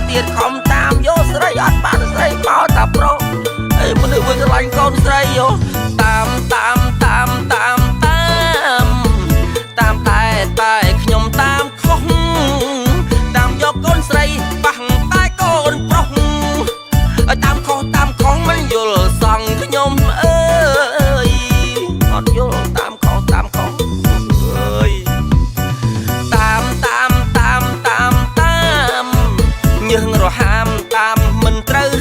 ទៀតខំតាមយកស្រីអត់បានស្រីមកតាប្រុសអីមនុស្សវិញឆ្លាញ់កូនស្រីយោតាមតែខ្ញុំតាមខុសតាមយកកូនស្រីប៉ះតែកូនប្រុសតាមខុសមិនយល់សងខ្ញុំអើយអត់យល់តាមខុសអើយតាមញើសរហាមតាមមិនត្រូវ